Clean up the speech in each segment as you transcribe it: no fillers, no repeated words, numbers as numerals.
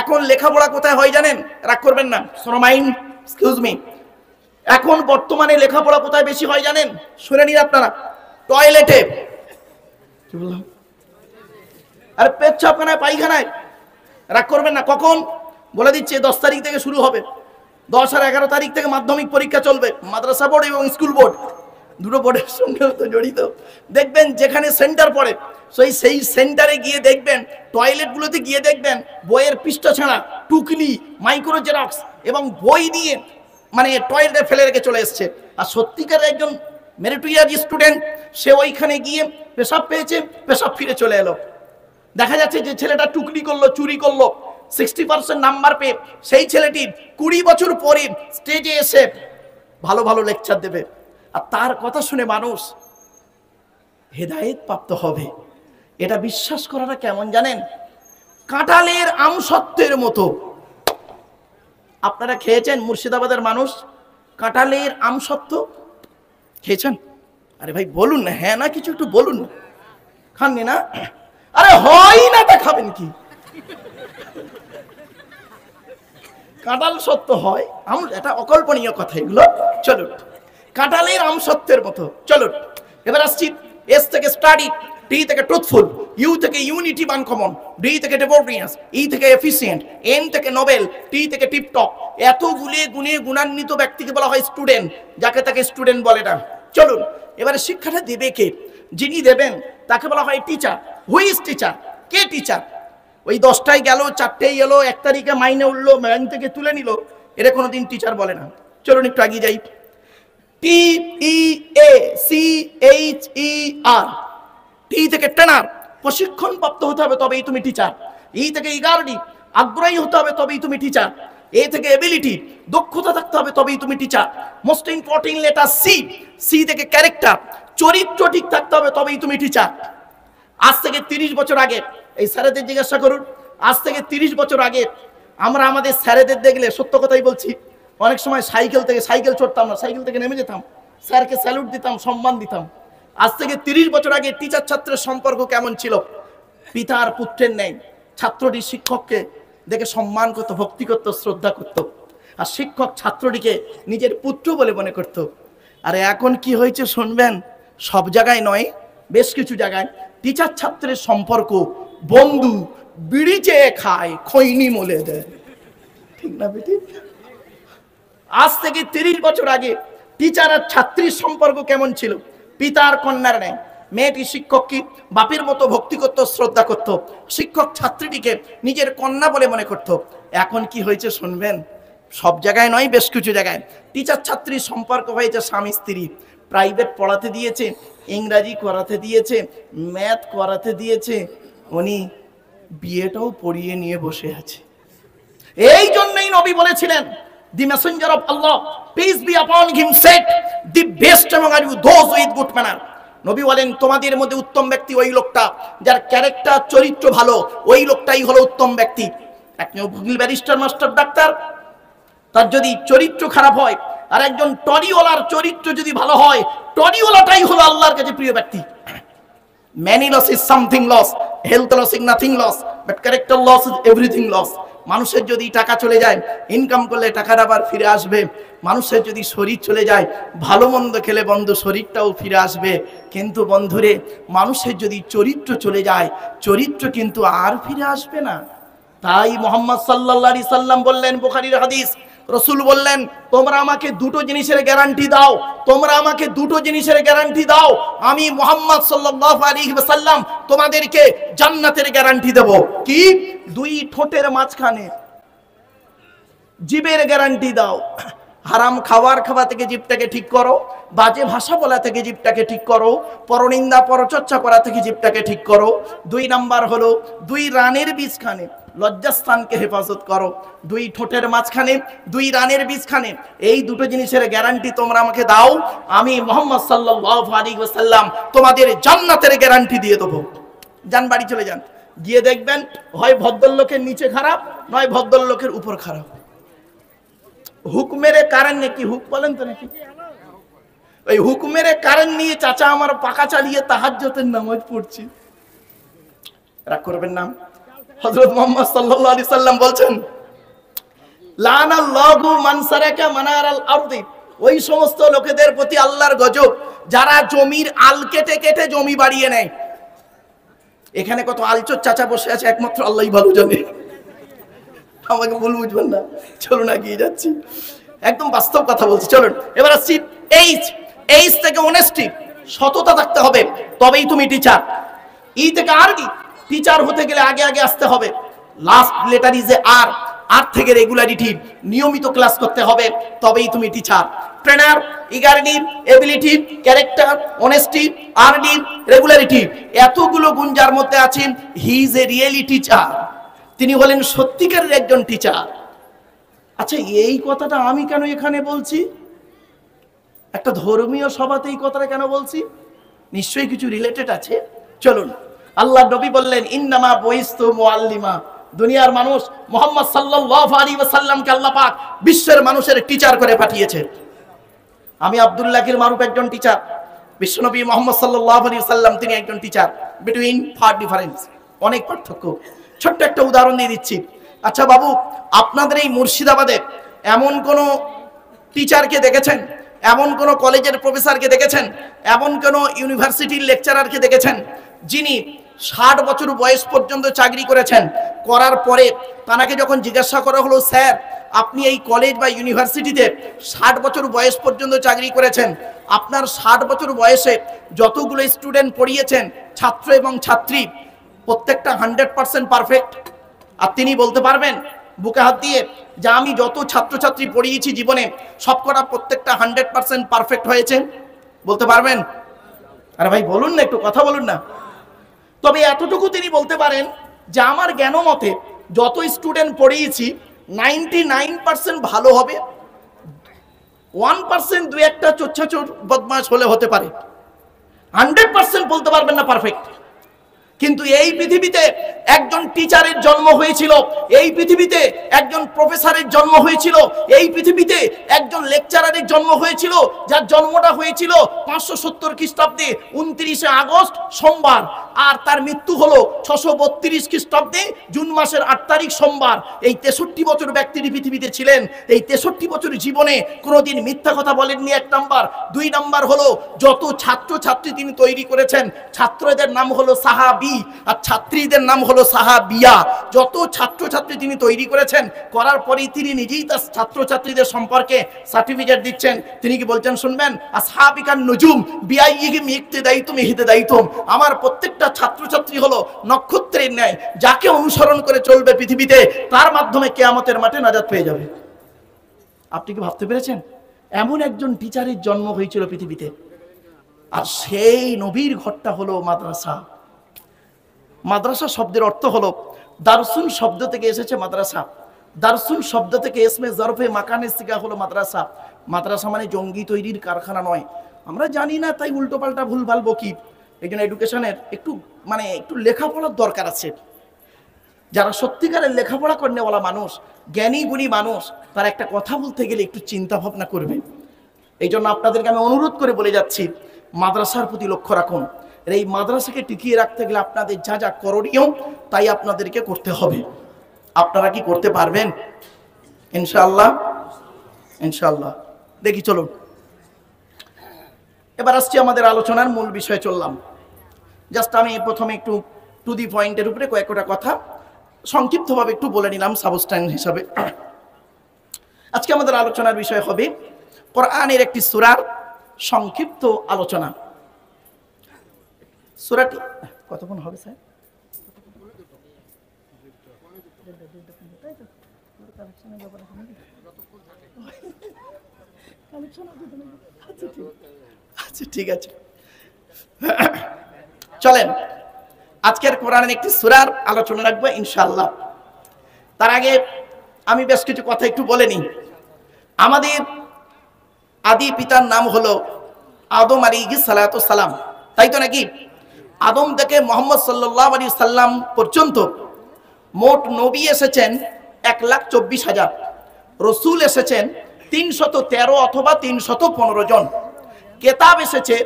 এখন লেখাপড়া কোথায় হয় জানেন? রাগ করবেন না, শোনামাইন, এক্সকিউজ মি। এখন বর্তমানে লেখাপড়া কোথায় বেশি হয় জানেন? শুনে নিন আপনারা, টয়লেটে। কি বললাম? আরে পেচ্ছাপখানায়, পায়খানায়। রাগ করবেন না। কখন? বলে দিচ্ছে 10 তারিখ থেকে শুরু হবে। 10 আর 11 তারিখ থেকে মাধ্যমিক পরীক্ষা চলবে। মাদ্রাসা বোর্ড এবং স্কুল বোর্ড, দুটো বোর্ডের সঙ্গে তো জড়িত। দেখবেন যেখানে সেন্টার পড়ে সেই সেন্টারে গিয়ে দেখবেন, টয়লেটগুলোতে গিয়ে দেখবেন বইয়ের পৃষ্ঠা ছাড়া, টুকলি, মাইক্রো জেরক্স এবং বই দিয়ে মানে টয়লেটে ফেলে রেখে চলে এসছে। আর সত্যিকার একজন মেরিটোরিয়াস স্টুডেন্ট, সে ওইখানে গিয়ে পেশাব পেয়েছে, পেশাব ফিরে চলে এলো। দেখা যাচ্ছে যে ছেলেটা টুকলি করলো, চুরি করলো, 60% নাম্বার পেয়ে সেই ছেলেটি 20 বছর পরে স্টেজে এসে ভালো ভালো লেকচার দেবে। আর তার কথা শুনে মানুষ হেদায়েত প্রাপ্ত হবে। এটা বিশ্বাস করাটা কেমন জানেন? কাঁঠালের আমসত্ত্বের মতো। আপনারা খেয়েছেন? মুর্শিদাবাদের মানুষ কাঁঠালের আমসত্ত্ব খেয়েছেন? আরে ভাই বলুন না, হ্যাঁ না কিছু একটু বলুন না। খাননি না? আরে হয় না তা খাবেন কি? কাঁঠাল সত্য হয়, এটা অকল্পনীয় কথা এগুলো। চলুন, কাঁঠালের আমসত্ত্বের মতো। চলুন এবার আসছি এস থেকে স্টাডি, টি থেকে ট্রুথফুল, ইউ থেকে ইউনিটি আনকমন, ডি থেকে ডেভোরিয়াস, ই থেকে এফিসিয়েন্ট, এন থেকে নোবেল, টি থেকে টিপটপ। এতগুলি গুণে গুণান্বিত ব্যক্তিকে বলা হয় স্টুডেন্ট, যাকে তাকে স্টুডেন্ট বলে না। চলুন এবারে শিক্ষাটা দেবে কে? যিনি দেবেন তাকে বলা হয় teacher. Hui is teacher? K teacher? ওই 10টায় গেল, 4টেই এলো, 1 তারিখে মাইনে উঠলো, ব্যাংক থেকে তুলে নিল, এটা কোনোদিন টিচার বলে না। চলুন একটু এগিয়ে যাই। TEACHER, টি থেকে ট্রেনার, প্রশিক্ষণ প্রাপ্ত হতে হবে তবেই তুমি টিচার। ই থেকে ইগারডি, আগ্রহী হতে হবে তবেই তুমি টিচার। এ থেকে এবিলিটি, দক্ষতা থাকতে হবে তবেই তুমি teacher. Most important letter C, C থেকে ক্যারেক্টার, চরিত্র ঠিক থাকতে হবে তবেই তুমি টিচার। আজ থেকে 30 বছর আগে, এই স্যারেদের জিজ্ঞাসা করুন, আজ থেকে 30 বছর আগে আমরা আমাদের স্যারেদের দেখলে, সত্য কথাই বলছি, অনেক সময় সাইকেল চড়তাম না, সাইকেল থেকে নেমে যেতাম, স্যারকে স্যালুট দিতাম, সম্মান দিতাম। আজ থেকে 30 বছর আগে টিচার ছাত্রের সম্পর্ক কেমন ছিল? পিতা আর পুত্রের ন্যায়। ছাত্রটি শিক্ষককে দেখে সম্মান করত, ভক্তি করত, শ্রদ্ধা করত, আর শিক্ষক ছাত্রটিকে নিজের পুত্র বলে মনে করত। আরে এখন কি হয়েছে শুনবেন? সব জায়গায় নয়, বেশ কিছু জায়গায় টিচার ছাত্রের সম্পর্ক বন্ধু, বিড়ি চেয়ে খায়, খৈনি মলে দেয়। ঠিক না বেটি? আজ থেকে 30 বছর আগে টিচার আর ছাত্রীর সম্পর্ক কেমন ছিল? পিতা আর কন্যার ন্যায়। মেয়েটি শিক্ষককে বাপের মতো ভক্তি করত, শ্রদ্ধা করত, শিক্ষক ছাত্রীটিকে নিজের কন্যা বলে মনে করত। এখন কি হয়েছে শুনবেন? সব জায়গায় নয়, বেশ কিছু জায়গায় টিচার ছাত্রীর সম্পর্ক হয়েছে স্বামী স্ত্রী। প্রাইভেট পড়াতে দিয়েছে, ইংরাজি করাতে দিয়েছে, ম্যাথ করাতে দিয়েছে, উনি বিয়েটাও পড়িয়ে নিয়ে বসে আছে। এই জন্যই নবী বলেছিলেন, দি Messenger of Allah, peace be আপন হিম, shed the best among you those with good manner। নবী বলেন, তোমাদের মধ্যে উত্তম ব্যক্তি ওই লোকটা যার ক্যারেক্টার, চরিত্র ভালো, ওই লোকটাই হলো উত্তম ব্যক্তি। একজন উকিল, ব্যারিস্টার, মাস্টার, ডাক্তার, তার যদি চরিত্র খারাপ হয়, আর একজন টরিওয়ালার চরিত্র যদি ভালো হয়, টরিওয়ালাটাই হলো আল্লাহর কাছে প্রিয় ব্যক্তি। Many loss is something loss, health loss is nothing loss, but character loss is everything loss। মানুষের যদি টাকা চলে যায়, ইনকাম করলে টাকাটা আবার ফিরে আসবে। মানুষের যদি শরীর চলে যায়, ভালো মন্দ খেলে বন্ধু শরীরটাও ফিরে আসবে। কিন্তু বন্ধুরে, মানুষের যদি চরিত্র চলে যায়, চরিত্র কিন্তু আর ফিরে আসবে না। তাই মুহাম্মদ সাল্লাল্লাহু আলাইহি সাল্লাম বললেন, বুখারীর হাদিস, রসুল বললেন, তোমরা আমাকে দুটো জিনিসের গ্যারান্টি দাও, তোমরা আমাকে দুটো জিনিসের গ্যারান্টি দাও, আমি মুহাম্মদ সাল্লাল্লাহু আলাইহি ওয়াসাল্লাম তোমাদেরকে জান্নাতের গ্যারান্টি দেব। কি? 2 ঠোঁটের মাঝখানে জিভের গ্যারান্টি দাও। হারাম খাবার খাওয়া থেকে জিভটাকে ঠিক করো, বাজে ভাষা বলা থেকে জিভটাকে ঠিক করো, পরনিন্দা পরচর্চা করা থেকে জিভটাকে ঠিক করো। 2 নাম্বার হলো 2 রানের বীজখানে লজ্জাস্থানকে হেফাজত করো। 2 ঠোঁটের মাঝখানে, 2 রানের বীজখানে, এই দুটো জিনিসের গ্যারান্টি তোমরা আমাকে দাও, আমি মুহাম্মদ সাল্লাল্লাহু আলাইহি ওয়াসাল্লাম তোমাদের জান্নাতের গ্যারান্টি দিয়ে দেবো। যান বাড়ি চলে যান, গিয়ে দেখবেন হয় ভদ্রলোকের নিচে খারাপ, নয় ভদ্রলোকের উপর খারাপ। হুকুমের কারণ নাকি, হুক বলেন তো নাকি, ওই হুকুমের কারণ নিয়ে চাচা আমার পাকা চালিয়ে তাহাজ্জুদের নামাজ পড়ছি। রাগ করবেন না। হযরত মুহাম্মদ সাল্লাল্লাহু আলাইহি সাল্লাম বলছেন, লানাল্লাহু মান সারাকা মানারাল আরদি, ওই সমস্ত লোকেদের প্রতি আল্লাহর গজব যারা জমির আল কেটে কেটে জমি বাড়িয়ে নেয়। এখানে কত আলচোর চাচা বসে আছে একমাত্র আল্লাহই ভালো জানে, আমাকে ভুল বুঝবেন না, চলুন এগিয়ে যাচ্ছি, একদম বাস্তব কথা বলছি। চলুন এবার আসছি এইচ থেকে অনেস্টি, সততা থাকতে হবে, তবেই তুমি টিচার। ই থেকে আর কি, টিচার হতে গেলে আগে আগে আসতে হবে, last letter is A R, R থেকে রেগুলারিটি, নিয়মিত ক্লাস করতে হবে, তবেই তুমি টিচার। ট্রেনার, ইগারডি, এবিলিটি, ক্যারেক্টার, অনেস্টি, আরডি, রেগুলারিটি, এতগুলো গুণ যার মধ্যে আছে, he is a really teacher, তিনি হলেন সত্যিকারের একজন টিচার। আচ্ছা, এই কথাটা আমি কেন এখানে বলছি? একটা ধর্মীয় সভাতে এই কথাটা কেন বলছি? নিশ্চয়ই কিছু রিলেটেড আছে। চলুন, আল্লাহ নবী বললেন, ইন্নামা বুইস্তু মুআল্লিমা, দুনিয়ার মানুষ মুহাম্মদ সাল্লাল্লাহু আলাইহি ওয়াসাল্লামকে আল্লাহ পাক বিশ্বের মানুষের টিচার করে পাঠিয়েছে। আমি আব্দুল্লাহির মারুফ একজন টিচার, বিশ্বনবী মুহাম্মদ সাল্লাল্লাহু আলাইহি ওয়াসাল্লাম তিনি একজন টিচার। বিটুইন ফার ডিফারেন্স, অনেক পার্থক্য। ছোট্ট একটা উদাহরণ দিয়ে দিচ্ছি। আচ্ছা বাবু, আপনাদের এই মুর্শিদাবাদে এমন কোন টিচারকে দেখেছেন, এমন কোন কলেজের প্রফেসরকে দেখেছেন, এমন কোন ইউনিভার্সিটির লেকচারারকে দেখেছেন যিনি 60 বছর বয়স পর্যন্ত চাকরি করেছেন, করার পরে তাকে যখন জিজ্ঞাসা করা হলো, স্যার আপনি এই কলেজ বা ইউনিভার্সিটিতে 60 বছর বয়স পর্যন্ত চাকরি করেছেন, আপনার 60 বছর বয়সে যতগুলো স্টুডেন্ট পড়িয়েছেন, ছাত্র এবং ছাত্রী, প্রত্যেকটা 100% পারফেক্ট? আর তিনি বলতে পারবেন বুকে হাত দিয়ে যে আমি যত ছাত্রছাত্রী পড়িয়েছি জীবনে সবকটা প্রত্যেকটা 100% পারফেক্ট হয়েছে? বলতে পারবেন? আরে ভাই বলুন না, একটু কথা বলুন না। তবে এতটুকু তিনি বলতে পারেন যে আমার জ্ঞান মতে যত স্টুডেন্ট পড়িয়েছি 99% ভালো হবে, 1% দুই একটা চোচ্ছাচোর বদমাশ হলে হতে পারে, 100% বলতে পারবেন না পারফেক্ট। কিন্তু এই পৃথিবীতে একজন টিচারের জন্ম হয়েছিল, এই পৃথিবীতে একজন প্রফেসরের জন্ম হয়েছিল, এই পৃথিবীতে একজন লেকচারারের জন্ম হয়েছিল, যার জন্মটা হয়েছিল 570 খ্রিস্টাব্দে 29 আগস্ট সোমবার, আর তার মৃত্যু হলো 632 খ্রিস্টাব্দে জুন মাসের 8 তারিখ সোমবার। এই 63 বছর ব্যক্তিটি পৃথিবীতে ছিলেন। এই 63 বছর জীবনে কোনোদিন মিথ্যা কথা বলেননি, 1 নাম্বার। 2 নাম্বার হলো যত ছাত্র ছাত্রী তিনি তৈরি করেছেন, ছাত্রদের নাম হলো সাহাবী আর ছাত্রীদের নাম হলো সাহাবিয়া। যত ছাত্রছাত্রী তিনি তৈরি করেছেন, করার পরেই তিনি নিজেই তার ছাত্রছাত্রীদের সম্পর্কে সার্টিফিকেট দিচ্ছেন। তিনি কি বলছেন শুনবেন? আসহাবিকান নুজুম বিআইয়িহিম ইক্তিদাইতুম ইহতিদাইতুম, আমার প্রত্যেকটা ছাত্রছাত্রী হলো নক্ষত্রের ন্যায়, যাকে অনুসরণ করে চলবে পৃথিবীতে তার মাধ্যমে কিয়ামতের মাঠে নাজাত পেয়ে যাবে। আপনি কি ভাবতে পেরেছেন? এমন একজন টিচারের জন্ম হয়েছিল পৃথিবীতে। আর সেই নবীর ঘরটা হলো মাদ্রাসা। মাদ্রাসা শব্দের অর্থ হলো, দারসুন শব্দ থেকে এসেছে মাদ্রাসা। দারসুন শব্দ থেকে এসমে জরফে মাকানের সিগা হলো মাদ্রাসা। মাদ্রাসা মানে জঙ্গি তৈরির কারখানা নয়। আমরা জানি না তাই উল্টো পাল্টা ভুলভাল বকি। এই জন্য এডুকেশনের একটু লেখাপড়ার দরকার আছে। যারা সত্যিকারের লেখাপড়া করেনেওয়ালা মানুষ, জ্ঞানী গুণী মানুষ, তারা একটা কথা বলতে গেলে একটু চিন্তা ভাবনা করবে। এই জন্য আপনাদেরকে আমি অনুরোধ করে বলে যাচ্ছি, মাদ্রাসার প্রতি লক্ষ্য রাখুন। এই মাদ্রাসাকে টিকিয়ে রাখতে গেলে আপনাদের যা যা করণীয় তাই আপনাদেরকে করতে হবে। আপনারা কি করতে পারবেন? ইনশাআল্লাহ, ইনশাআল্লাহ। দেখি চলুন এবার আসছি আমাদের আলোচনার মূল বিষয়ে চললাম। জাস্ট আমি প্রথমে একটু টু দি পয়েন্টের উপরে কয়েকটা কথা সংক্ষিপ্তভাবে একটু বলে নিলাম সাবস্টাইন হিসাবে। আজকে আমাদের আলোচনার বিষয় হবে কোরআনের একটি সূরার সংক্ষিপ্ত আলোচনা। সূরাটি কতক্ষণ হবে স্যার? আচ্ছা ঠিক আছে, চলেন আজকের কোরআনের একটি সূরার আলোচনা রাখবো ইনশাআল্লাহ। তার আগে আমি বেশ কিছু কথা একটু বলে নিই। আমাদের আদি পিতার নাম হলো আদম আলাইহিস সালাতু সালাম, তাই তো নাকি? আদম থেকে মুহাম্মদ সাল্লাল্লাহু আলাইহি সাল্লাম পর্যন্ত মোট নবী এসেছেন 1,24,000, রসুল এসেছেন 313 অথবা 315 জন, কেতাব এসেছে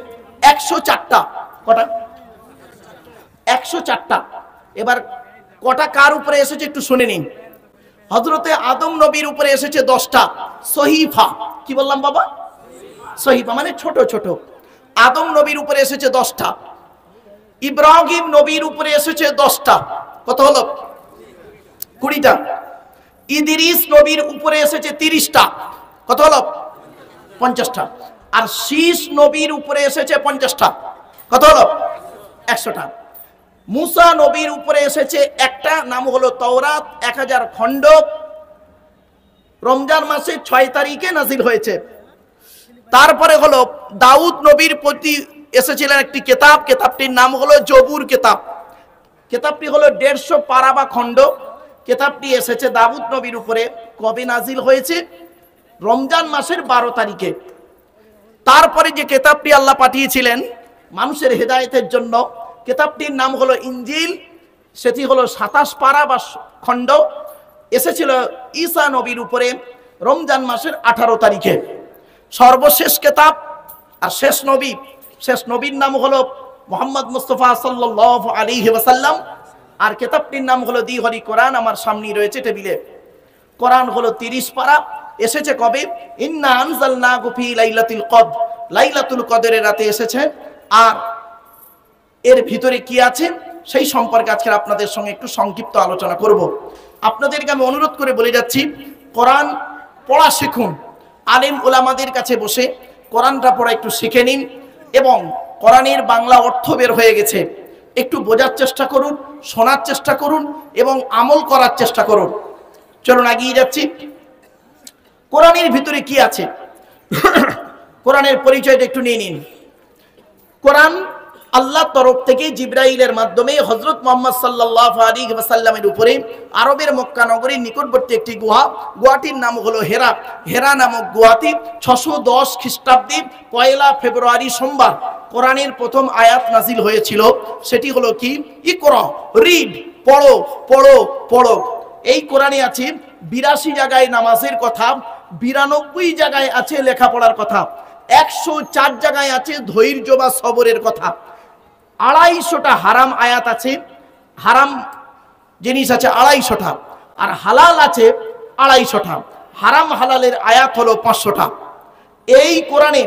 104টা। কটা? 104টা। এবার কটা কার উপরে এসেছে একটু শুনে নিন। হযরতে আদম নবীর উপরে এসেছে 10টা সহিফা। কি বললাম বাবা? সহিফা মানে ছোট ছোট। আদম নবীর উপরে এসেছে 10টা। ইব্রাহিম নবীর উপরে এসেছে 10টা। কত হলো? 20টা। ইদ্রিস নবীর উপরে এসেছে 30টা। কত হলো? 50টা। আর শীষ নবীর উপরে এসেছে 50টা। কত হলো? 100টা। মুসা নবীর উপরে এসেছে একটা, নাম হলো তাওরাত, 1000 খণ্ড, রমজান মাসে 6 তারিখে নাজিল হয়েছে। তারপরে হলো দাউদ নবীর প্রতি এসেছিলেন একটি কিতাব, কিতাবটির নাম হলো জবুর কিতাব। কিতাবটি হলো 150 পারা বা খণ্ড। কিতাবটি এসেছে দাউদ নবীর উপরে। কবে নাজিল হয়েছে? রমজান মাসের 12 তারিখে। তারপরে যে কিতাবটি আল্লাহ পাঠিয়েছিলেন মানুষের হেদায়েতের জন্য, কিতাবটির নাম হলো ইনজিল। সেটি হলো 27 পারা বা খণ্ড, এসেছিল ঈসা নবীর উপরে রমজান মাসের 18 তারিখে। সর্বশেষ কিতাব আর শেষ নবীর নাম হলো মুহাম্মদ মুস্তাফা সাল্লাল্লাহু আলাইহি ওয়াসাল্লাম। আর কিতাবটির নাম হলো দি হরি কোরআন। আমার সামনেই রয়েছে টেবিলে। কোরআন হলো 30 পারা। এসেছে কবে? ইন্না আনজালনাহু ফি লাইলাতুল কদর, লাইলাতুল কদরের রাতে এসেছে। আর এর ভিতরে কি আছে সেই সম্পর্কে আজকে আপনাদের সঙ্গে একটু সংক্ষিপ্ত আলোচনা করব। আপনাদেরকে আমি অনুরোধ করে বলে যাচ্ছি, কোরআন পড়া শিখুন। আলেম ওলামাদের কাছে বসে কোরআনটা পড়া একটু শিখে নিন, এবং কোরআনের বাংলা অর্থ বের হয়ে গেছে, একটু বোঝার চেষ্টা করুন, শোনার চেষ্টা করুন এবং আমল করার চেষ্টা করুন। চলুন এগিয়ে যাচ্ছি। কোরআনের ভিতরে কি আছে কোরআনের পরিচয়টা একটু নিয়ে নিন। কোরআন আল্লাহর তরফ থেকে জিবরাইলের মাধ্যমে হযরত মুহাম্মদ সাল্লাল্লাহু আলাইহি ওয়াসাল্লামের উপরে আরবের মক্কা নগরীর নিকটবর্তী একটি গুহাটির নাম হলো হেরা। হেরা নামক গুহাটি 610 খ্রিস্টাব্দে 1 ফেব্রুয়ারি সোমবার কোরআনের প্রথম আয়াত নাজিল হয়েছিল। সেটি হলো কি? ইকরা, রিড, পড়ো পড়ো পড়ো। এই কোরআনে আছে 82 জায়গায় নামাজের কথা, 92 জায়গায় আছে লেখাপড়ার কথা, 104 জায়গায় আছে ধৈর্য বা সবরের কথা, 250টা হারাম আয়াত আছে, হারাম জিনিস আছে 250টা, আর হালাল আছে 250টা। হারাম হালালের আয়াত হলো 500টা। এই কোরআনে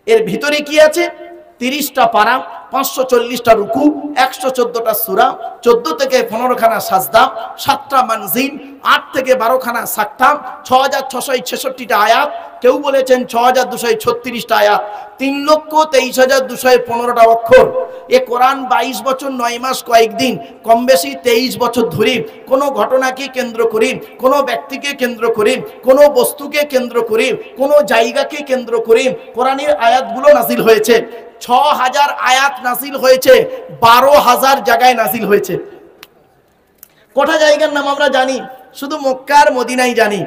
এর ভিতরে কি আছে? 30টা পারা, 540টা রুকু, 114টা সূরা, 14 থেকে 15খানা সাজদা, 7টা মানজিল, 8 থেকে 12খানা সাক্তা, 6666টা আয়াত, কেউ বলেছেন 6236টা আয়াত, 3,23,215টা অক্ষর। এ কোরআন 22 বছর 9 মাস কয়েকদিন, কম বেশি 23 বছর ধরে কোনো ঘটনাকে কেন্দ্র করে, কোনো ব্যক্তিকে কেন্দ্র করে, কোনো বস্তুকে কেন্দ্র করে, কোনো জায়গাকে কেন্দ্র করে কোরআনের আয়াতগুলো নাজিল হয়েছে। 6000 আয়াত নাজিল হয়েছে, 12,000 জায়গায় নাজিল হয়েছে। কটা জায়গার নাম আমরা জানি? শুধু মক্কা আর মদিনাই জানি।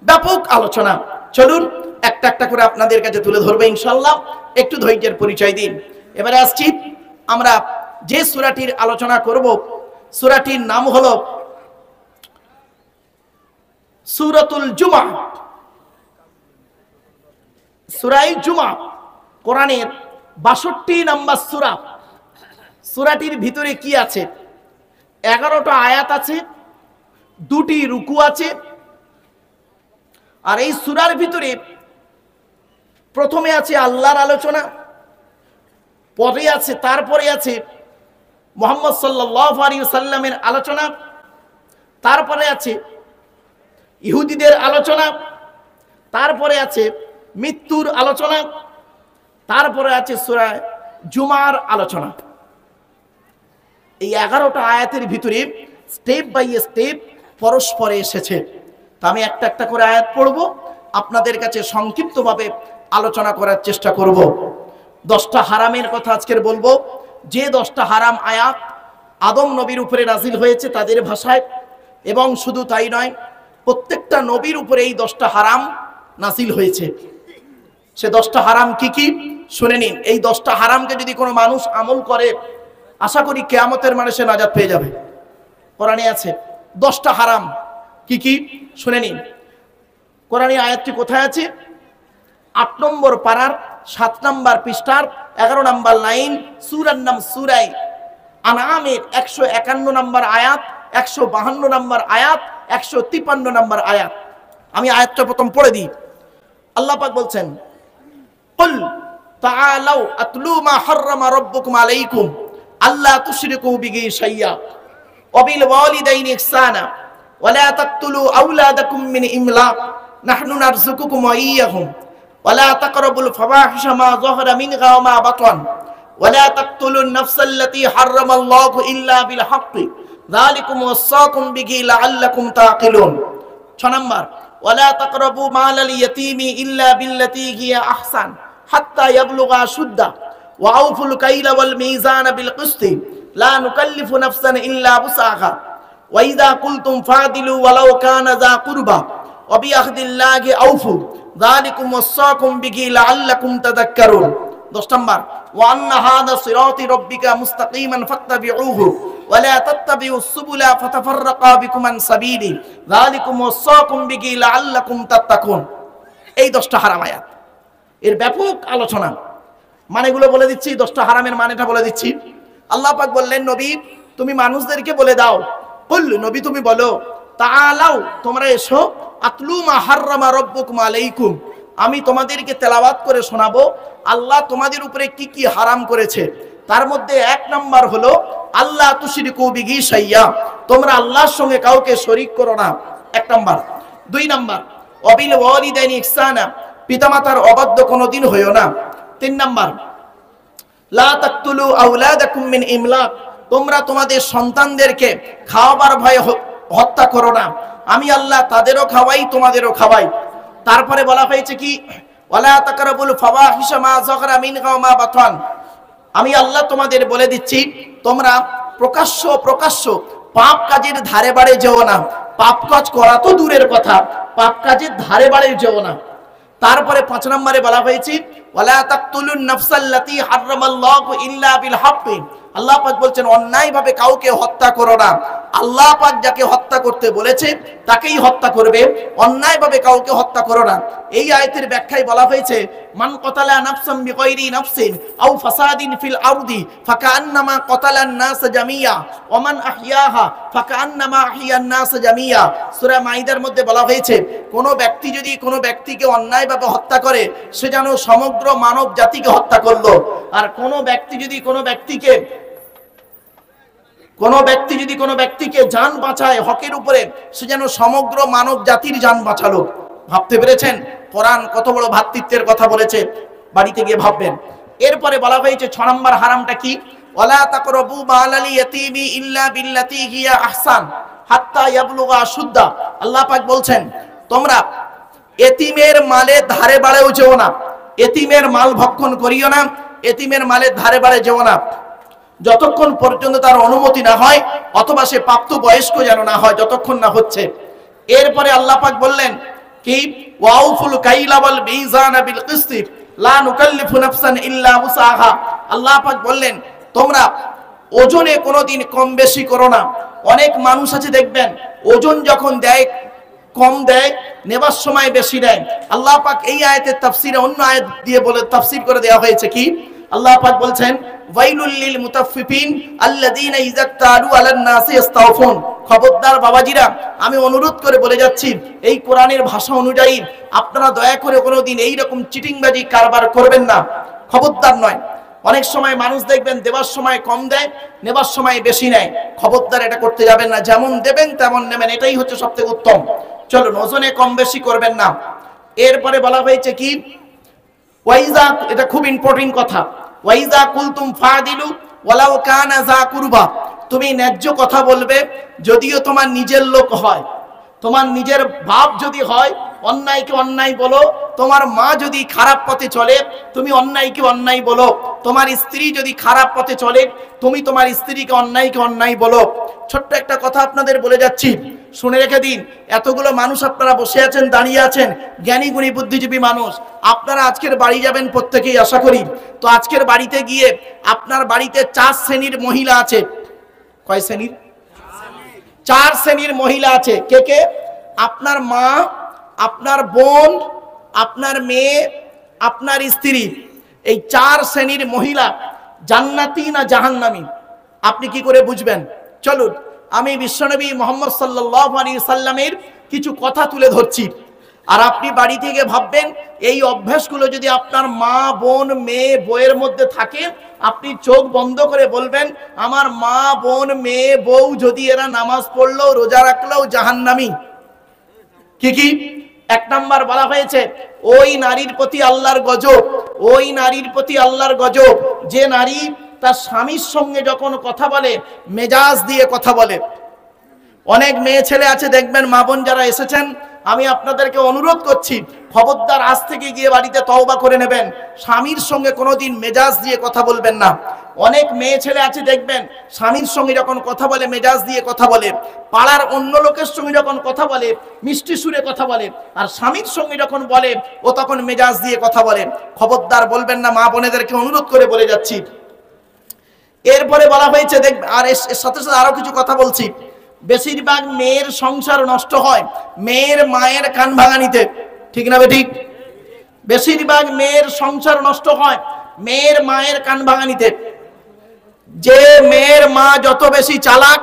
ব্যাপক আলোচনা। চলুন একটা একটা করে আপনাদের কাছে তুলে ধরবো ইনশাআল্লাহ। একটু ধৈর্যের পরিচয় দিন। এবারে আসছি আমরা যে সূরাটির আলোচনা করব। সূরাটির নাম হলো সূরাতুল জুমআ। সূরা জুমআ কোরআনের 62 নম্বর সূরা। সূরাটির ভিতরে কি আছে? 11টা আয়াত আছে, 2টি রুকু আছে। আর এই সূরার ভিতরে প্রথমে আছে আল্লাহর আলোচনা, তারপরে আছে মুহাম্মদ সাল্লাল্লাহু আলাইহি ওয়াসাল্লামের আলোচনা, তারপরে আছে ইহুদিদের আলোচনা, তারপরে আছে মৃত্যুর আলোচনা, তারপরে আছে সূরা জুমার আলোচনা। এই 11টা আয়াতের ভিতরে স্টেপ বাই স্টেপ পরস্পরে এসেছে। তা আমি একটা একটা করে আয়াত পড়ব, আপনাদের কাছে সংক্ষিপ্তভাবে আলোচনা করার চেষ্টা করব। 10টা হারামের কথা আজকের বলবো, যে 10টা হারাম আয়াত আদম নবীর উপরে নাজিল হয়েছে তাদের ভাষায়, এবং শুধু তাই নয়, প্রত্যেকটা নবীর উপরে এই 10টা হারাম নাজিল হয়েছে। সে 10টা হারাম কি কি শুনে নিন। এই 10টা হারামকে যদি কোনো মানুষ আমল করে, আশা করি কিয়ামতের মাঠে সে নাজাত পেয়ে যাবে। কোরআনে আছে 10টা হারাম কি কি শুনে নিন। কোরআনে আয়াতটি কোথায় আছে? 8 নম্বর পারার 7 নম্বর পৃষ্ঠার 11 নম্বর লাইন। সূরার নাম সূরা আনামের 151 নম্বর আয়াত, 152 নম্বর আয়াত, 153 নম্বর আয়াত। আমি আয়াতটা প্রথম পড়ে দিই। আল্লাহ পাক বলছেন, কুল তাআলাউ আতলু মা হাররামা রাব্বুকুম আলাইকুম আল্লা তুশরিকু বিহি শাইয়্যা ওয়া বিল ওয়ালিদাইনি ইহসানা ওয়া লা তাকতুলু আওলাদাকুম মিন ইমলাক নাহনু নারযুকুকুম ওয়া ইয়্যাহুম ওয়া লা তাকরাবুল ফাওয়াহিশা মা যাহারা মিনহা ওয়া মা বাতান ওয়া লা তাকতুলুন নাফসাল্লাতী হাররামাল্লাহু ইল্লা বিল হাক্কি যালিকুম ওয়াসাকুম বিহি লাআল্লাকুম তাকিলুন। 6 নম্বর, ওয়া লা তাকরাবু মালাল ইয়াতীমি ইল্লা বিল্লাতী হিয়া আহসান হাত্তা ইয়াবলুগা আশুদ্দা ওয়া আউফুল কাইলা ওয়াল মিজানা বিল কিসতি লা নুকাল্লিফু নাফসান ইল্লা বুসআহা ওয়া ইযা কুলতুম ফাদিলু ওয়ালাউ কানা যা কুরবা ওয়া বিআহদিল্লাহি আউফু যালিকুম ওয়াসাকুম বিহি লাআল্লাকুম তাযাক্কারুন। 10 নম্বর, ওয়া আন্না হাযা সিরাতি রাব্বিকা মুস্তাকিমান ফাত্তাবিউহু ওয়া লা তাত্তাবিউস সুবুলা ফাতাফাররাকা বিকুম আন সাবিলি যালিকুম ওয়াসাকুম বিহি লাআল্লাকুম তাত্তাকুন। এই 10টা হারাম আয়াত, এর ব্যাপক আলোচনা। মানেগুলো বলে দিচ্ছি, 10টা হারামের মানেটা বলে দিচ্ছি। আল্লাহ পাক বললেন, নবী তুমি মানুষদেরকে বলে দাও, কুল নবী তুমি বলো, তাআলাউ তোমরা এসো, আতলু মা হাররামা রাব্বুকুম আলাইকুম আমি তোমাদেরকে তেলাওয়াত করে শোনাবো আল্লাহ তোমাদের উপরে কি কি হারাম করেছে। তার মধ্যে 1 নম্বর হলো আল্লাহ তুশরিকু বিহি শাইয়্যা, তোমরা আল্লাহর সঙ্গে কাউকে শরীক করো না, 1 নম্বর। 2 নম্বর, ওয়া বিল ওয়ালিদাইনি ইহসানা, পিতামাতার অবাধ্য কোনোদিন হইও না। 3 নম্বর, লা তাকতুলু আওলাদাকুম মিন ইমলাক, তোমরা তোমাদের সন্তানদেরকে খাওয়াবার ভয়ে হত্যা করো না, আমি আল্লাহ তাদেরও খাওয়াই তোমাদেরও খাওয়াই। তারপরে বলা হয়েছে কি, ওয়ালা তাকরাবুল ফাওয়াহিশা মা যাহারা মিনহা ওয়া মা বাতান, আমি আল্লাহ তোমাদের বলে দিচ্ছি তোমরা প্রকাশ্য পাপ কাজের ধারে বাড়ে যেও না। পাপ কাজ করা তো দূরের কথা, পাপ কাজের ধারে বাড়ে যেও না। তারপরে 5 নম্বরে বলা হয়েছে ওয়ালা তাকতুলুন নাফসাল্লাতী হাররামাল্লাহু ইল্লা বিল হাক্কি, আল্লাহ পাক বলছেন অন্যায়ভাবে কাউকে হত্যা করো না। আল্লাহ পাক যাকে হত্যা করতে বলেছে তাকেই হত্যা করবে, অন্যায়ভাবে কাউকে হত্যা করো না। এই আয়াতের ব্যাখ্যায় বলা হয়েছে মান কতালা নাফসাম বিগাইরি নাফসিন আও ফাসাদিন ফিল আরদি ফাকান্নামা কতালান নাস জামিয়া ওয়া মান আহইয়াহা ফাকান্নামা আহইয়ান নাস জামিয়া। সূরা মাইদার মধ্যে বলা হয়েছে কোন ব্যক্তি যদি কোনো ব্যক্তিকে অন্যায়ভাবে হত্যা করে সে যেন সমগ্র মানব জাতিকে হত্যা করলো, আর কোনো ব্যক্তি যদি কোনো ব্যক্তিকে জান বাঁচায় হকের উপরে সে যেন সমগ্র মানব জাতির জান বাঁচালো। ভাবতে পেরেছেন কোরআন কত বড় ভ্রাতৃত্বের কথা বলেছে, বাড়িতে গিয়ে ভাববেন। এরপরে বলা হয়েছে 6 নম্বর হারামটা কি, ওয়ালা তাকরাবু মালাল ইয়াতীমি ইল্লা বিল্লাতী হিয়া আহসান হাত্তা ইয়াবলুগা আশুদ্দা। আল্লাহ পাক বলছেন তোমরা এতিমের মালের ধারে বাড়েও যেও না, এতিমের মাল ভক্ষণ করিও না, এতিমের মালের ধারে বাড়ে যেও না যতক্ষণ পর্যন্ত তার অনুমতি না হয়, অথবা সে প্রাপ্ত বয়স্ক যেন না হয়, যতক্ষণ না হচ্ছে। এরপরে আল্লাহ পাক বললেন কি, ওয়াউফুল কাইলা ওয়াল মিজানা বিল কিসতি লা নুকাল্লিফু নাফসান ইল্লা উসাহা। আল্লাহ পাক বললেন তোমরা ওজনে কোনোদিন কম বেশি করো না। অনেক মানুষ আছে দেখবেন ওজন যখন দেয় কম দেয়, নেবার সময় বেশি দেয়। আল্লাহ পাক এই আয়াতের তাফসিরে অন্য আয়াত দিয়ে বলে তাফসির করে দেওয়া হয়েছে কি, আল্লাহ পাক বলছেন ওয়াইলুল লিল মুতাফফিফিন আল্লাযীনা ইযা তালু আলান নাসি ইস্তাওফুন। খবরদার বাবাজিরা, আমি অনুরোধ করে বলে যাচ্ছি এই কোরআনের ভাষা অনুযায়ী আপনারা দয়া করে কোনোদিন এই রকম চিটিংবাজি কারবার করবেন না, খবরদার নয়। অনেক সময় মানুষ দেখবেন দেবার সময় কম দেয়, নেবার সময় বেশি নেয়, খবরদার এটা করতে যাবেন না। যেমন দেবেন তেমন নেবেন, এটাই হচ্ছে সবথেকে উত্তম। চলুন ওজনে কম বেশি করবেন না। এরপরে বলা হয়েছে কি, ওয়াইজা, এটা খুব ইম্পর্টেন্ট কথা, ওয়াইজা কুলতুম ফাদিলু ওয়ালাউ কানা যা কুরবা, তুমি ন্যায্য কথা বলবে যদিও তোমার নিজের লোক হয়, তোমার নিজের বাপ যদি হয় অন্যায়কে অন্যায় বলো, তোমার মা যদি খারাপ পথে চলে তুমি অন্যায়কে অন্যায় বলো, তোমার স্ত্রী যদি খারাপ পথে চলে তুমি তোমার স্ত্রীকে অন্যায়কে অন্যায় বলো। ছোট্ট একটা কথা আপনাদের বলে যাচ্ছি, শুনে রেখে দিন। এতগুলো মানুষ আপনারা বসে আছেন, দাঁড়িয়ে আছেন, জ্ঞানী গুণী বুদ্ধিজীবী মানুষ, আপনারা আজকের বাড়ি যাবেন প্রত্যেকেই আশা করি। তো আজকের বাড়িতে গিয়ে আপনার বাড়িতে 4 শ্রেণীর মহিলা আছে। কয় শ্রেণীর? 4 শ্রেণীর মহিলা আছে। কে কে? আপনার মা, আপনার বোন, আপনার মেয়ে, আপনার স্ত্রী। এই 4 শ্রেণীর মহিলা জান্নাতি না জাহান্নামী? আপনি কি করে বুঝবেন? চলুন আমি বিশ্বনবী মুহাম্মদ সাল্লাল্লাহু আলাইহি সাল্লামের কিছু কথা তুলে ধরছি, আর আপনি বাড়ি থেকে ভাববেন এই অভ্যাসগুলো যদি আপনার মা, বোন, মেয়ে, বউয়ের মধ্যে থাকে, আপনি চোখ বন্ধ করে বলবেন আমার মা, বোন, মেয়ে, বউ যদি এরা নামাজ পড়লো, রোজা রাখলো, জাহান্নামী। কি কি? এক নাম্বার বলা হয়েছে ওই নারীর প্রতি আল্লাহর গজব, ওই নারীর প্রতি আল্লাহর গজব যে নারী তার স্বামীর সঙ্গে যখন কথা বলে মেজাজ দিয়ে কথা বলে। অনেক মেয়ে ছেলে আছে দেখবেন, মা বোন যারা এসেছেন, আমি আপনাদেরকে অনুরোধ করছি খবরদার আজ থেকে গিয়ে বাড়িতে তওবা করে নেবেন, স্বামীর সঙ্গে কোনোদিন মেজাজ দিয়ে কথা বলবেন না। অনেক মেয়ে ছেলে আছে দেখবেন স্বামীর সঙ্গে যখন কথা বলে মেজাজ দিয়ে কথা বলে, পাড়ার অন্য লোকের সঙ্গে যখন কথা বলে মিষ্টি সুরে কথা বলে, আর স্বামীর সঙ্গে যখন বলে ও তখন মেজাজ দিয়ে কথা বলে। খবরদার বলবেন না, মা বোনেদেরকে অনুরোধ করে বলে যাচ্ছি। এরপরে বলা হয়েছে দেখবেন, আর এর সাথে সাথে আরো কিছু কথা বলছি, বেশিরভাগ মেয়ের সংসার নষ্ট হয় মেয়ের মায়ের কান ভাঙানিতে। ঠিক না বেঠিক? বেশিরভাগ মেয়ের সংসার নষ্ট হয় মেয়ের মায়ের কান ভাঙানিতে। যে মেয়ের মা যত বেশি চালাক,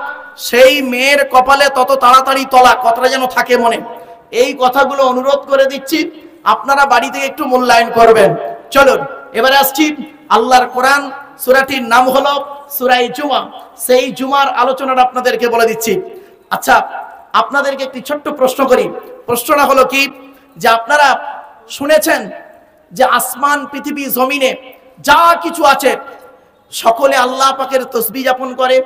সেই মেয়ের কপালে তত তাড়াতাড়ি তলাক। কথাটা যেন থাকে মনে। এই কথাগুলো অনুরোধ করে দিচ্ছি, আপনারা বাড়ি থেকে একটু মূল্যায়ন করবেন। চলুন এবারে আসছি আল্লাহর কোরআন, সূরাটির নাম হলো সূরা জুমা। সেই জুমার আলোচনাটা আপনাদেরকে বলে দিচ্ছি। আচ্ছা, আপনাদেরকে একটি ছোট্ট প্রশ্ন করি। প্রশ্নটা হলো কি, যে আপনারা শুনেছেন যে আসমান, পৃথিবী, জমিনে যা কিছু আছে সকলে আল্লাহ পাকের তসবিহ যাপন করে?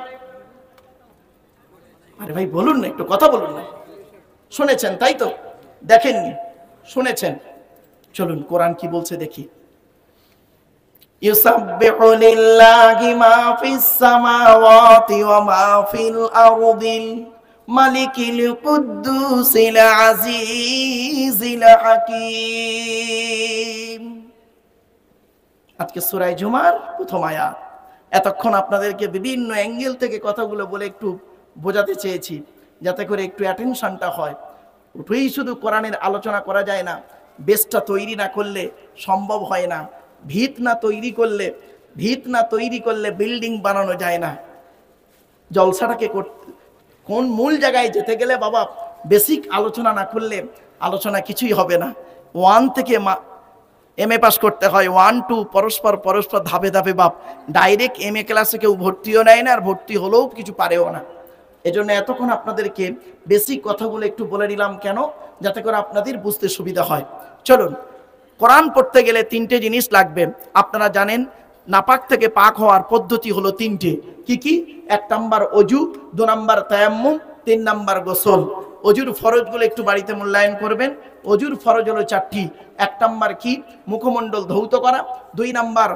আরে ভাই বলুন না, একটু কথা বলুন না। শুনেছেন তাই তো? দেখেননি, শুনেছেন। চলুন কোরআন কি বলছে দেখি। ইউসাব্বিহু লিল্লাহি মা ফিস সামাওয়াতি ওয়া মা ফিল আরদিল মালিকিল কুদ্দুসিল আজিজিল হাকীম। আজকে সূরা জুমার প্রথম আয়াত। এতক্ষণ আপনাদেরকে বিভিন্ন অ্যাঙ্গেল থেকে কথাগুলো বলে একটু বোঝাতে চেয়েছি, যাতে করে একটু অ্যাটেনশনটা হয়। উঠেই শুধু কোরআনের আলোচনা করা যায় না, বেসটা তৈরি না করলে সম্ভব হয় না। ভিত না তৈরি করলে বিল্ডিং বানানো যায় না। জলসাটাকে কোন মূল জায়গায় যেতে গেলে বাবা বেসিক আলোচনা না করলে আলোচনা কিছুই হবে না। 1 থেকে MA পাস করতে হয়, 1 2 পরস্পর ধাপে ধাপে বাপ। ডাইরেক্ট MA ক্লাসে কেউ ভর্তিও নেয় না, আর ভর্তি হলেও কিছু পারেও না। এজন্য এতক্ষণ আপনাদেরকে বেসিক কথাগুলো একটু বলে দিলাম, কেন? যাতে করে আপনাদের বুঝতে সুবিধা হয়। চলুন, কোরআন পড়তে গেলে 3টে জিনিস লাগবে। আপনারা জানেন নাপাক থেকে পাক হওয়ার পদ্ধতি হলো 3টে। কি কি? 1 নাম্বার অজু, 2 নাম্বার তায়াম্মুম, 3 নাম্বার গোসল। অজুর ফরজগুলো একটু বাড়িতে মূল্যায়ন করবেন। অজুর ফরজ হলো 4টি। 1 নাম্বার কি? মুখমণ্ডল ধৌত করা। 2 নাম্বার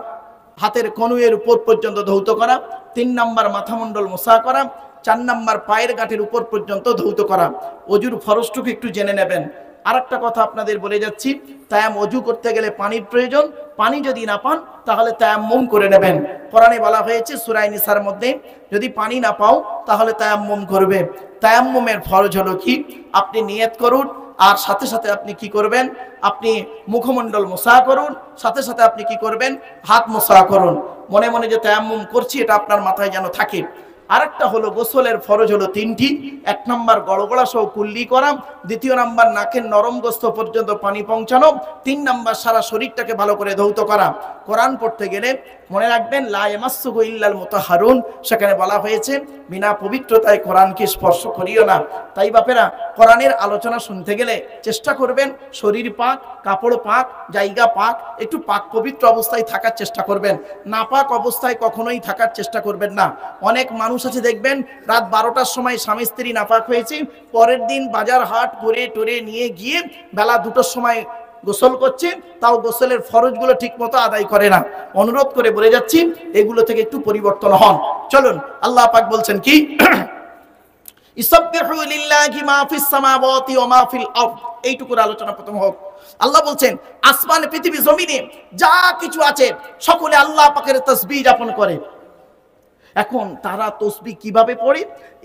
হাতের কনুয়ের উপর পর্যন্ত ধৌত করা। 3 নাম্বার মাথামণ্ডল মোছা করা। 4 নাম্বার পায়ের গাঁটের উপর পর্যন্ত ধৌত করা। অজুর ফরজটুকু একটু জেনে নেবেন। আরেকটা কথা আপনাদের বলে যাচ্ছি, অজু করতে গেলে পানির প্রয়োজন। পানি যদি না পান তাহলে তায়াম্মুম করে নেবেন। কোরআনে বলা হয়েছে সূরা নিসার মধ্যে, যদি পানি না পাও তাহলে তায়াম্মুম করবে। তায়াম্মুমের ফরজ হলো কি? আপনি নিয়ত করুন, আর সাথে সাথে আপনি কি করবেন? আপনি মুখমণ্ডল মোছা করুন, সাথে সাথে আপনি কি করবেন? হাত মোছা করুন। মনে মনে যে তায়াম্মুম করছি এটা আপনার মাথায় যেন থাকে। আরেকটা হলো গোসলের ফরজ হলো 3টি। 1 নাম্বার গড়গড়া সহ কুল্লি করা। 2 নাম্বার নাকের নরম গোস্ত পর্যন্ত পানি পৌঁছানো। 3 নাম্বার সারা শরীরটাকে ভালো করে ধৌত করা। কোরআন পড়তে গেলে মনে রাখবেন লা ইয়ামাসসুহু ইল্লাল মুতাহহারুন। সেখানে বলা হয়েছে বিনা পবিত্রতায় কোরআনকে স্পর্শ করিও না। তাই বাপেরা, কোরআনের আলোচনা শুনতে গেলে চেষ্টা করবেন শরীর পাক, কাপড় পাক, জায়গা পাক, একটু পাক পবিত্র অবস্থায় থাকার চেষ্টা করবেন। নাপাক অবস্থায় কখনোই থাকার চেষ্টা করবেন না। অনেক মানুষ আছে দেখবেন রাত 12টার সময় স্বামী স্ত্রী নাপাক হয়েছে, পরের দিন বাজার হাট করে টরে নিয়ে গিয়ে বেলা 2টোর সময় গোসল করছে, তাও গোসলের ফরজগুলো ঠিক মতো আদায় করে না। অনুরোধ করে বলে যাচ্ছি এগুলো থেকে একটু পরিবর্তন হন। চলুন, আল্লাহ পাক বলছেন কি? ইসাব্বিহু লিল্লাহি মা ফিস সামাওয়াতি ওয়া মা ফিল আরদ। এইটুকুর আলোচনা প্রথম হোক। আল্লাহ বলছেন আসমান, পৃথিবী, জমিনে যা কিছু আছে সকলে আল্লাহ পাকের তাসবিহ যাপন করে। এখন তারা তসবিহ কিভাবে পড়ে?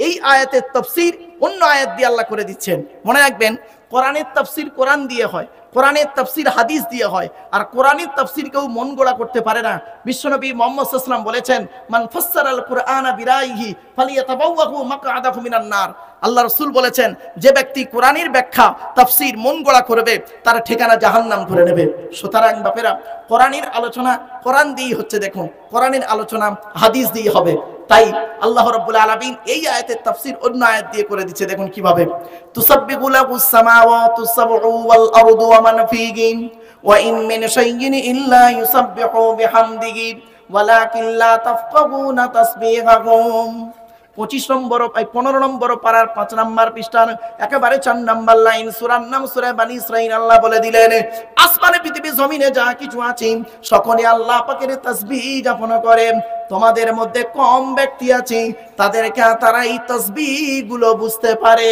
এই আয়াতের তাফসীর অন্য আয়াত দিয়ে আল্লাহ করে দিচ্ছেন। মনে রাখবেন কোরআনের তাফসীর কোরআন দিয়ে হয়, কোরআনের তাফসীর হাদিস দিয়ে হয়, আর কোরআনের তাফসীর কেউ মন গড়া করতে পারে না। বিশ্বনবী মুহাম্মদ সাল্লাল্লাহু আলাইহি ওয়াসাল্লাম বলেছেন, মান ফাসসারাল কুরআনা বিরাইহি ফালিয়াতাবাওয়াহু মাকআদাহু মিনান নার। আল্লাহ রাসূল বলেছেন, যে ব্যক্তি কোরআনের ব্যাখ্যা তাফসীর মন গড়া করবে তার ঠিকানা জাহান্নাম করে নেবে। সুতরাং বাপেরা, কোরআনের আলোচনা কোরআন দিয়েই হচ্ছে। দেখুন, কোরআনের আলোচনা হাদিস দিয়ে হবে। তাই আল্লাহ রাব্বুল আলামিন এই আয়াতের তাফসীর অন্য আয়াত দিয়ে করে দিচ্ছে। দেখুন কিভাবে, তুসাব্বিহু লাহুস সামাওয়াতু সাবউ ওয়াল আরদু ওয়া মান ফীহিন ওয়া ইন মিন শাইইন ইল্লা ইউসাব্বিহু বিহামদিহি ওয়ালাকিন লা তাফকাহুনা তাসবিহাহুম। 15 নম্বর পারার 5 নম্বর পৃষ্ঠার একেবারে 4 নম্বর লাইন, সূরার নাম সূরা বনী ইসরাঈল। আল্লাহ বলে দিলেন, আসমানে পৃথিবী জমিনে যা কিছু আছে সকলে আল্লাহ পাকের তাসবিহ যাপন করে। তোমাদের মধ্যে কম ব্যক্তি আছে, তারা এই তাসবিহ গুলো বুঝতে পারে।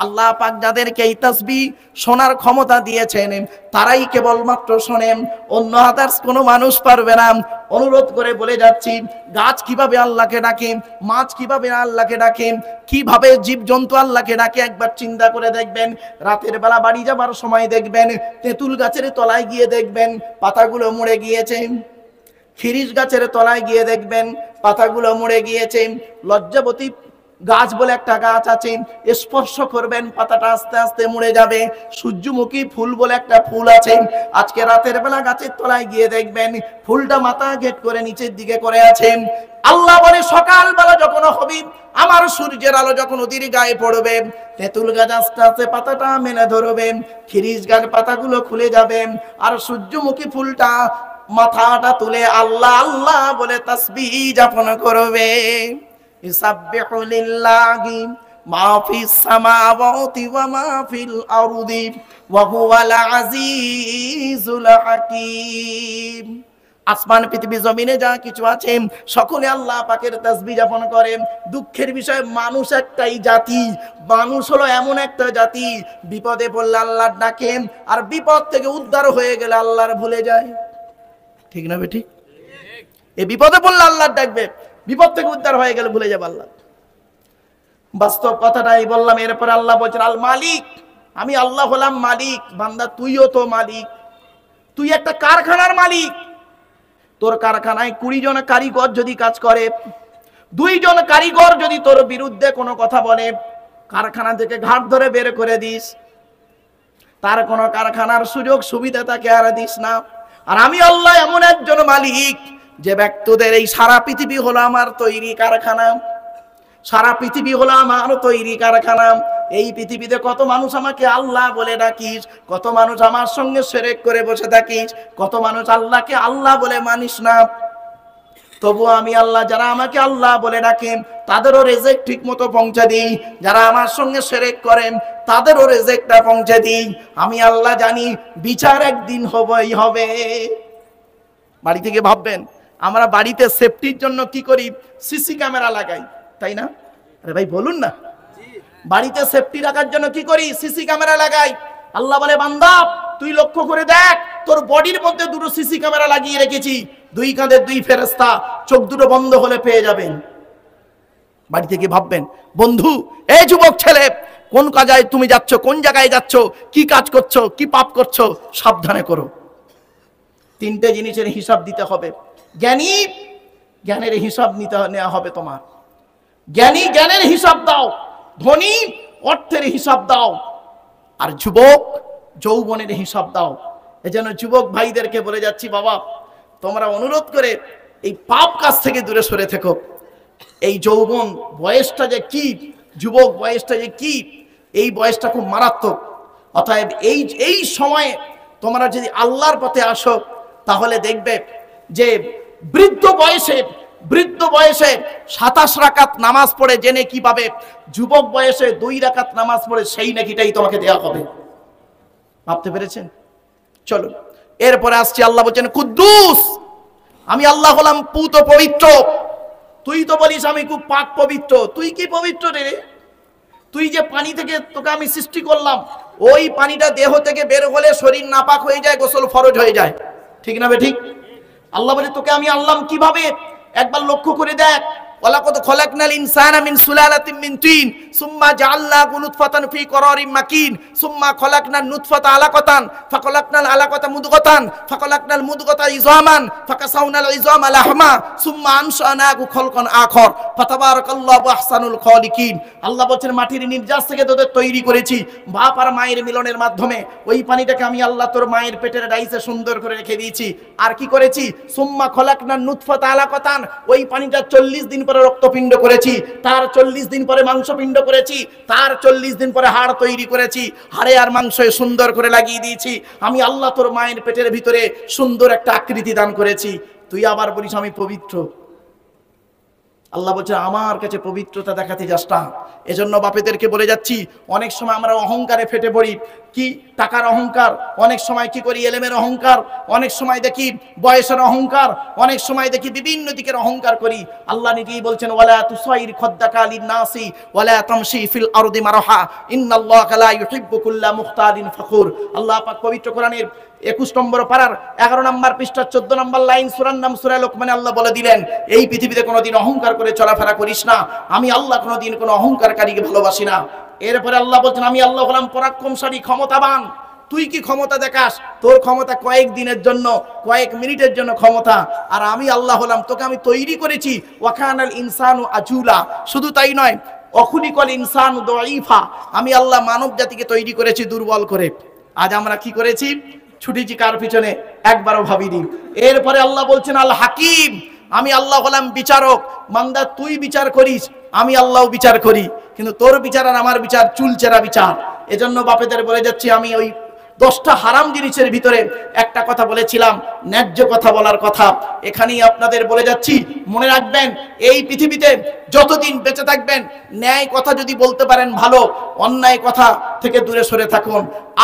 আল্লাহ পাক যাদেরকে এই তাসবিহ শোনার ক্ষমতা দিয়েছেন তারাই কেবলমাত্র শোনেন, অন্য আদার্স কোনো মানুষ পারবে না। অনুরোধ করে বলে যাচ্ছি, গাছ কিভাবে আল্লাহকে ডাকে, মাছ কিভাবে আল্লাহকে ডাকে, কিভাবে জীবজন্তু আল্লাহকে ডাকে একবার চিন্তা করে দেখবেন। রাতের বেলা বাড়ি যাবার সময় দেখবেন তেঁতুল গাছের তলায় গিয়ে দেখবেন পাতাগুলো মরে গিয়েছে, খিরিস গাছের তলায় গিয়ে দেখবেন পাতাগুলো মরে গিয়েছে। লজ্জাবতী গাছ বলে একটা গাছ আছে, স্পর্শ করবেন পাতাটা আস্তে আস্তে মরে যাবে। সূর্যমুখী ফুল বলে একটা ফুল আছে, আজকে রাতের বেলা গাছের তলায় গিয়ে দেখবেন ফুলটা মাথা ঘেট করে নিচের দিকে করে আছে। আল্লাহ বলে, সকাল বেলা যখন হবে, আমার সূর্যের আলো যখন ওদের গায়ে পড়বে, তেঁতুল গাছ আস্তে আস্তে পাতাটা মেলে ধরবে, খিরিস গাছ পাতাগুলো খুলে যাবে, আর সূর্যমুখী ফুলটা মাথাটা তুলে আল্লাহ আল্লাহ বলে তাসবিহ যাপন করবে। ইসাব্বিহু লিল্লাহি মা ফিস সামাওয়াতি ওয়া মা ফিল আরদি ওয়া হুয়াল আজিজুল হাকীম। আসমান পৃথিবী জমিনে যা কিছু আছে সকলে আল্লাহ পাকের তাসবিহ যাপন করে। দুঃখের বিষয়, মানুষ একটাই জাতি, মানুষ হলো এমন একটা জাতি, বিপদে পড়লে আল্লাহর ডাকে, আর বিপদ থেকে উদ্ধার হয়ে গেলে আল্লাহর ভুলে যায়। ঠিক না বেঠিক? এই বিপদে পড়লে আল্লাহর ডাকবে, বিপদ থেকে উদ্ধার হয়ে গেলে ভুলে যাবে আল্লাহ। বাস্তব কথাটাই বললাম। এরপরে আল্লাহ বলছেন, আল মালিক, আমি আল্লাহ হলাম মালিক। বান্দা, তুইও তো মালিক, তুই একটা কারখানার মালিক। তোর কারখানায় 20 জন কারিগর যদি কাজ করে, 2 জন কারিগর যদি তোর বিরুদ্ধে কোনো কথা বলে, কারখানা থেকে ঘাট ধরে বের করে দিস, তার কোনো কারখানার সুযোগ সুবিধা তাকে আর দিস না। আর আমি আল্লাহ এমন একজন মালিক যে ব্যক্তিদের এই সারা পৃথিবী হলো আমার তৈরি কারখানা, সারা পৃথিবী হলো আমার তৈরি কারখানা। এই পৃথিবীতে কত মানুষ আমাকে আল্লাহ বলে ডাকিস, কত মানুষ আমার সঙ্গে শিরক করে বসে থাকিস, কত মানুষ আল্লাহকে আল্লাহ বলে মানিস না। তবু আমি আল্লাহ, যারা আমাকে আল্লাহ বলে ডাকেন তাদেরও রিজিক ঠিক মতো পৌঁছে দিই, যারা আমার সঙ্গে শিরক করেন তাদেরও রিজিকটা পৌঁছে দিই। আমি আল্লাহ জানি বিচার একদিন হবেই হবে। বাড়ি থেকে ভাববেন, আমরা বাড়িতে সেফটির জন্য কি করি? সিসি ক্যামেরা লাগাই, তাই না? আরে ভাই বলুন না, বাড়িতে সেফটি রাখার জন্য কি করি? সিসি ক্যামেরা লাগাই। আল্লাহ বলে, বান্দা তুই লক্ষ্য করে দেখ, তোর বডির মধ্যে 2টো সিসি ক্যামেরা লাগিয়ে রেখেছি, 2 কাঁধে 2 ফেরেশতা, চোখ দুটো বন্ধ হলে পেয়ে যাবেন। বাড়ি থেকে ভাববেন, বন্ধু, এই যুবক ছেলে, কোন কাজে তুমি যাচ্ছ, কোন জায়গায় যাচ্ছ, কি কাজ করছো, কি পাপ করছো, সাবধানে করো। 3টে জিনিসের হিসাব দিতে হবে। জ্ঞানী, জ্ঞানের হিসাব নেওয়া হবে তোমার। জ্ঞানী জ্ঞানের হিসাব দাও, ধনী অর্থের হিসাব দাও, আর যুবক যৌবনের হিসাব দাও। এজন্য যুবক ভাইদেরকে বলে যাচ্ছি, বাবা তোমরা অনুরোধ করে এই পাপ কাজ থেকে দূরে সরে থেকো। এই যৌবন বয়সটা যে কি, যুবক বয়সটা যে কি, এই বয়সটা খুব মারাত্মক। অতএব এই সময়ে তোমরা যদি আল্লাহর পথে আসো তাহলে দেখবে যে বৃদ্ধ বয়সে 27 রাকাত নামাজ পড়ে জেনে কি পাবে, যুবক বয়সে 2 রাকাত নামাজ পড়ে সেই নেকিটাই তোমাকে দেওয়া হবে। ভাবতে পেরেছেন? চলো এরপরে আসছি। আল্লাহ বলছেন, কুদ্দুস, আমি আল্লাহ হলাম পুত পবিত্র। তুই তো বলিস আমি খুব পাক পবিত্র, তুই কি পবিত্র রে? তুই যে পানি থেকে তোকে আমি সৃষ্টি করলাম, ওই পানিটা দেহ থেকে বের হলে শরীর নাপাক হয়ে যায়, গোসল ফরজ হয়ে যায়, ঠিক না বে ঠিক? আল্লাহ বলে, তোকে আমি আল্লাহ কিভাবে, একবার লক্ষ্য করে দেখ। ওয়ালাকাদ খলাকনাল ইনসানা মিন সুলালাতিন মিন তিন সুম্মা জাআলনাহু নুতফাতান ফি করারিন মাকিন সুম্মা খলাকনান নুতফাতা আলাকাতান ফাখলাকনাল আলাকাতা মুদগাতান ফাখলাকনাল মুদগাতা ইযামান ফাকাসাউনাল ইযামা লাহমা সুম্মা আনশানাহু খলকান আখর ফাতাবারাকাল্লাহু আহসানুল খালিকিন। আল্লাহ বলেন মাটির নির্যাস থেকে তোদের তৈরি করেছি বাপ আর মায়ের মিলনের মাধ্যমে। ওই পানিটাকে আমি আল্লাহ তোর মায়ের পেটের ডাইসে সুন্দর করে রেখে দিয়েছি। আর কি করেছি? সুম্মা খলাকনান নুতফাতা আলাকাতান, ওই পানিটা 40 দিন পরে রক্তপিণ্ড করেছি, তার 40 দিন পরে মাংসপিণ্ড করেছি, তার 40 দিন পরে হাড় তৈরি করেছি, হাড়ে আর মাংসে সুন্দর করে লাগিয়ে দিয়েছি। আমি আল্লাহ তোর মায়ের পেটের ভিতরে সুন্দর একটা আকৃতি দান করেছি। তুই আবার বলিস আমি পবিত্র। আল্লাহ বলছে আমার কাছে পবিত্রতা দেখাতে যাস না। এজন্য বাপেদেরকে বলে যাচ্ছি, অনেক সময় আমরা অহংকারে ফেটে পড়ি। কি? টাকার অহংকার, অনেক সময় কি করি এলেমের অহংকার, অনেক সময় দেখি বয়সের অহংকার, অনেক সময় দেখি বিভিন্ন দিকের অহংকার করি। আল্লাহ নিজেই বলছেন ওয়ালা তুসাইর খাদ্দাকা লিন-নাসি ওয়ালা তামশি ফিল আরদি মারহা ইন্নাল্লাহা লা ইউহিব্বু কুল্লা মুখতালিন ফখুর। আল্লাহ পাক পবিত্র কোরআনের 21 নম্বর পারার 11 নম্বর পৃষ্ঠা 14 নম্বর লাইন সূরার নাম সূরা লোকমানে আল্লাহ বলে দিলেন, এই পৃথিবীতে কোনোদিন অহংকার করে চলাফেরা করিস না। আমি আল্লাহ কোনোদিন কোনো অহংকারকারীকে ভালোবাসি না। এরপরে আল্লাহ বলছেন আমি আল্লাহ হলাম পরাক্রমশালী, ক্ষমতাবান। তুই কি ক্ষমতা দেখাস? তোর ক্ষমতা কয়েক দিনের জন্য, কয়েক মিনিটের জন্য ক্ষমতা। আর আমি আল্লাহ হলাম, তোকে আমি তৈরি করেছি ওয়াকানাল ইনসানু আজুলা। শুধু তাই নয়, অখুলিকাল ইনসানু দাঈফা, আমি আল্লাহ মানব জাতিকে তৈরি করেছি দুর্বল করে। আজ আমরা কি করেছি? ছুটেছি কার পিছনে? একবারও ভাবিনি। এরপরে আল্লাহ বলছেন আল হাকিম, আমি আল্লাহ হলাম বিচারক। মান্দা তুই বিচার করিস, আমি আল্লাহ বিচার করি, কিন্তু তোর বিচার আর আমার বিচার চুলচেরা বিচার। এজন্য বাপেদের বলে যাচ্ছি, আমি ওই 10টা হারাম জিনিসের ভিতরে একটা কথা বলেছিলাম, ন্যায্য কথা বলার কথা। এখানেই আপনাদের বলে যাচ্ছি, মনে রাখবেন এই পৃথিবীতে যতদিন বেঁচে থাকবেন ন্যায় কথা যদি বলতে পারেন ভালো, অন্যায় কথা থেকে দূরে সরে থাকুন।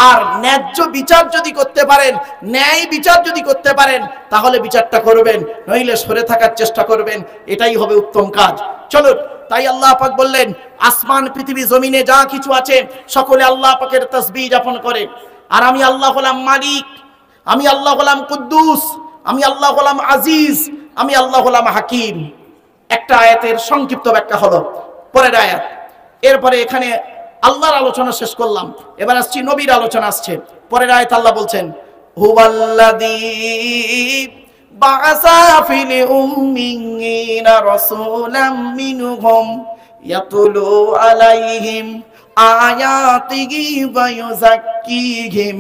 আর ন্যায্য বিচার যদি করতে পারেন, ন্যায় বিচার যদি করতে পারেন, তাহলে বিচারটা করবেন, নইলে সরে থাকার চেষ্টা করবেন। এটাই হবে উত্তম কাজ। চলো, তাই আল্লাহ পাক বললেন আসমান পৃথিবী জমিনে যা কিছু আছে সকলে আল্লাহ পাকের তাসবিহ যাপন করে। আর আমি আল্লাহ হলাম মালিক, আমি আল্লাহ হলাম কুদ্দুস, আমি আল্লাহ হলাম আজিজ, আমি আল্লাহ হলাম হাকিম। একটা আয়াতের সংক্ষিপ্ত ব্যাখ্যা হলো পরের আয়াত। এরপরে এখানে আল্লাহর আলোচনা শেষ করলাম, এবার আসছি নবীর আলোচনা আসছে। পরের আয়াত আল্লাহ বলছেন হুয়াল্লাযী বাআসা ফিল উম্মিয়িনা রাসূলাম মিনহুম ইয়াতলু আলাইহিম আয়াতিহি ওয়া ইউযাক্কিহিম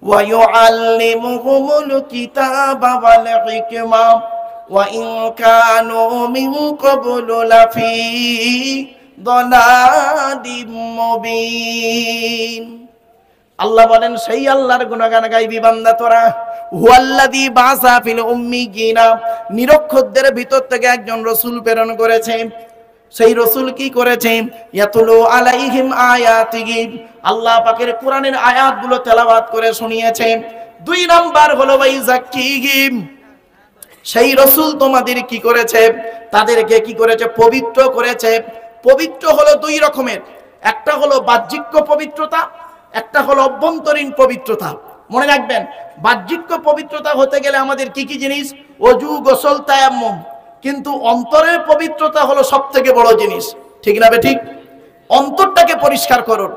ওয়া ইউআল্লিমুহুমুল কিতাবা ওয়াল হিকমা ওয়া ইন কানু মিন ক্বাবলু লাফি দালালিম মুবিন। আল্লাহ বলেন সেই আল্লাহর গুণগান গাইবি বান্দা তোরা। হুয়াল্লাযী বাআসা ফিল উম্মিয়িনা, নিরক্ষরদের ভিতর থেকে একজন রাসূল প্রেরণ করেছে। সেই রাসূল কি করেছে? ইয়াতুলু আলাইহিম আয়াতিহি, আল্লাহ পাকের কোরআনের আয়াতগুলো তেলাওয়াত করে শুনিয়েছে। 2 নাম্বার হলো ওয়াইযাক্কিহিম, সেই রাসূল তোমাদের কি করেছে? তাদেরকে কি করেছে? পবিত্র করেছে। পবিত্র হলো 2 রকমের, একটা হলো বাহ্যিক পবিত্রতা, একটা হলো অভ্যন্তরীণ পবিত্রতা। মনে রাখবেন, বাহ্যিক পবিত্রতা হতে গেলে আমাদের কি কি জিনিস? ওযু, গোসল, তায়াম্মুম। কিন্তু অন্তরের পবিত্রতা হলো সবথেকে বড় জিনিস, ঠিক না বে ঠিক? অন্তরটাকে পরিষ্কার করুন।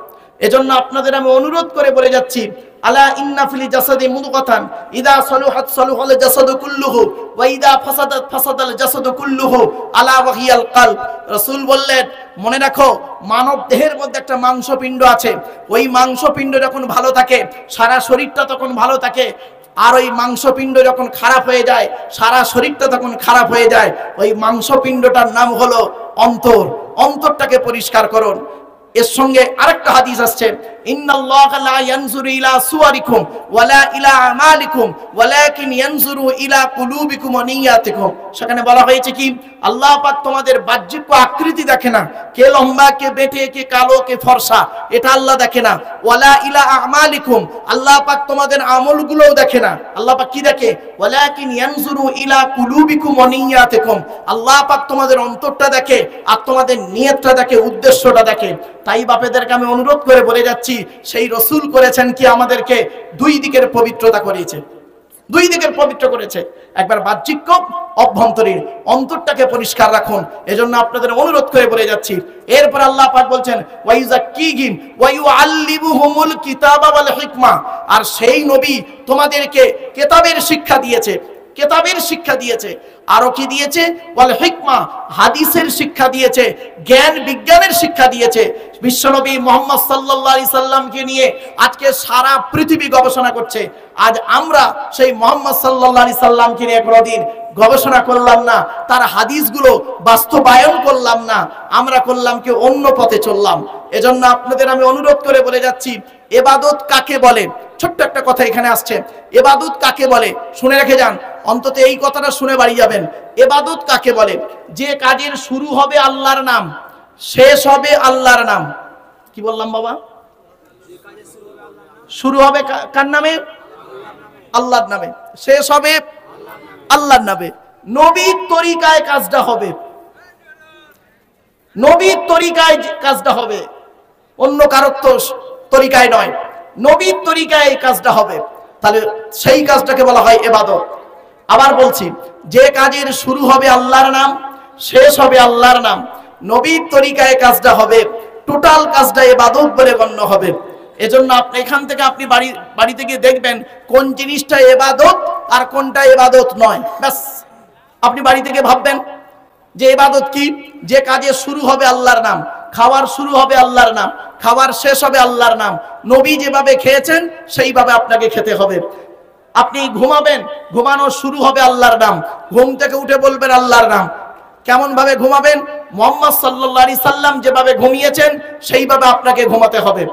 এজন্য আপনাদের আমি অনুরোধ করে বলে যাচ্ছি, আলা ইন্না ফিল জাসাদি মুদগাতান ইযা সালুহাত সালুহাল জাসাদু কুল্লুহু ওয়া ইযা ফাসাদাত ফাসাদাল জাসাদু কুল্লুহু আলা ওয়া হিয়াল কলব। রাসূল বললেন মনে রাখো, মানব দেহের মধ্যে একটা মাংসপিণ্ড আছে। ওই মাংসপিণ্ড যখন ভালো থাকে সারা শরীরটা তখন ভালো থাকে, আর ওই মাংসপিণ্ড যখন খারাপ হয়ে যায় সারা শরীরটা তখন খারাপ হয়ে যায়। ওই মাংসপিণ্ডটার নাম হলো অন্তর। অন্তরটাকে পরিষ্কার করুন। এর সঙ্গে আরেকটা হাদিস আসছে, ইন্নাল্লাহা লা ইয়ানজুরু ইলা সুওয়ারিকুম ওয়ালা ইলা আমালিকুম ওয়ালাকিন ইয়ানজুরু ইলা কুলুবিকুম ওয়া নিয়াতিকুম। সেখানে বলা হয়েছে কি, আল্লাহ পাক তোমাদের বাহ্যিক আকৃতি দেখে না, কে লম্বা, কে বেঁটে, কে কালো, কে ফর্সা, এটা আল্লাহ দেখে না। ওয়ালা ইলা আমালিকুম, আল্লাহ পাক তোমাদের আমলগুলোও দেখে না। আল্লাহ পাক কি দেখে? ওয়ালাকিন ইয়ানজুরু ইলা কুলুবিকুম ওয়া নিয়াতিকুম, আল্লাহ পাক তোমাদের অন্তরটা দেখে আর তোমাদের নিয়তটা দেখে, উদ্দেশ্যটা দেখে। তাই বাপেদেরকে আমি অনুরোধ করে বলে যাচ্ছি, সেই রাসূল করেছেন কি? আমাদেরকে 2 দিকের পবিত্রতা করিয়েছে। দুই দিকের পবিত্র করেছে, একবার বাহ্যিক, অভ্যন্তরীণ, অন্তরটাকে পরিষ্কার রাখুন। এজন্য আপনাদের অনুরোধ করে বলে যাচ্ছি। এরপর আল্লাহ পাক বলছেন ওয়াইজাক্কিহিম ওয়া ইউআল্লিমুহুমুল কিতাবা ওয়াল হিকমা, আর সেই নবী তোমাদেরকে কিতাবের শিক্ষা দিয়েছে, কিতাবের শিক্ষা দিয়েছে, আরো কি দিয়েছে? ওয়াল হিকমা, হাদিসের শিক্ষা দিয়েছে, জ্ঞান বিজ্ঞানের শিক্ষা দিয়েছে। বিশ্বনবী মুহাম্মদ সাল্লাল্লাহু আলাইহি সাল্লামকে নিয়ে আজকে সারা পৃথিবী গবেষণা করছে। আজ আমরা সেই মুহাম্মদ সাল্লাল্লাহু আলাইহি সাল্লামকে নিয়ে কোনোদিন গবেষণা করলাম না, তার হাদিসগুলো বাস্তবায়ন করলাম না, আমরা করলাম কি অন্য পথে চললাম। এজন্য আপনাদের আমি অনুরোধ করে বলে যাচ্ছি, ইবাদত কাকে বলে? ছোট্ট একটা কথা এখানে আসছে, ইবাদত কাকে বলে শুনে রেখে যান, অন্তত এই কথাটা শুনে বাড়ি যাবেন। ইবাদত কাকে বলে? যে কাজের শুরু হবে আল্লাহর নাম, শেষ হবে আল্লাহর নাম। কি বললাম বাবা? শুরু হবে কার নামে? আল্লাহর নামে, শেষ হবে আল্লাহর নামে। নবীর তরিকায় কাজটা হবে, নবীর তরিকায় কাজটা হবে, অন্য কারোর তরিকায় নয়, নবীর তরিকায় এই কাজটা হবে। তাহলে সেই কাজটাকে বলা হয় ইবাদত। আবার বলছি, যে কাজের শুরু হবে আল্লাহর নাম, শেষ হবে আল্লাহর নাম, নবীর তরিকায় কাজটা হবে, টোটাল কাজটা ইবাদত বলে গণ্য হবে। এজন্য আপনি এখান থেকে আপনি বাড়িতে গিয়ে দেখবেন কোন জিনিসটা ইবাদত আর কোনটা ইবাদত নয়। ব্যাস আপনি বাড়ি থেকে ভাববেন যে ইবাদত কি? যে কাজে শুরু হবে আল্লাহর নাম, খাওয়ার শুরু হবে আল্লাহর নাম, খাওয়ার শেষ হবে আল্লাহর নাম, নবী যেভাবে খেয়েছেন সেইভাবে আপনাকে খেতে হবে। আপনি ঘুমাবেন, ঘুমানোর শুরু হবে আল্লাহর নাম, ঘুম থেকে উঠে বলবেন আল্লাহর নাম। কেমন ভাবে ঘুমাবেন? মুহাম্মদ সাল্লাল্লাহু আলাইহি সাল্লাম যেভাবে ঘুমিয়েছেন সেইভাবে আপনাকে ঘুমাতে হবে।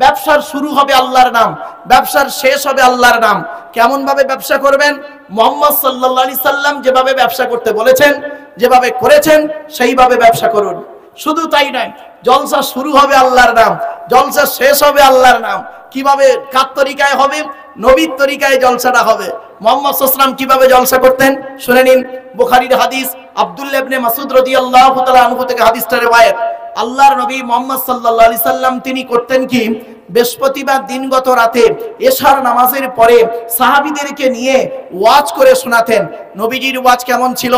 ব্যবসার শুরু হবে আল্লাহর নাম, ব্যবসার শেষ হবে আল্লাহর নাম। কেমন ভাবে ব্যবসা করবেন? মুহাম্মদ সাল্লাল্লাহু আলাইহি সাল্লাম যেভাবে ব্যবসা করতে বলেছেন, যেভাবে করেছেন সেইভাবে ব্যবসা করুন। শুধু তাই নয়, জলসা শুরু হবে আল্লাহর নাম, জলসা শেষ হবে আল্লাহর নাম। কিভাবে, কার তরিকায় হবে? নবীর তরিকায় জলসাটা হবে। মুহাম্মদ সাল্লাল্লাহু আলাইহি সাল্লাম কিভাবে জলসা করতেন শুনে নিন। বুখারীর হাদিস, আব্দুল্লাহ ইবনে মাসউদ রাদিয়াল্লাহু তাআলা আনহু থেকে হাদিসটা রওয়ায়াত। আল্লাহর নবী মুহাম্মদ সাল্লাল্লাহু আলাইহি সাল্লাম তিনি করতেন কি? বৃহস্পতিবার দিনগত রাতে এশার নামাজের পরে সাহাবীদেরকে নিয়ে ওয়াজ করে শোনাতেন। নবীজির ওয়াজ কেমন ছিল?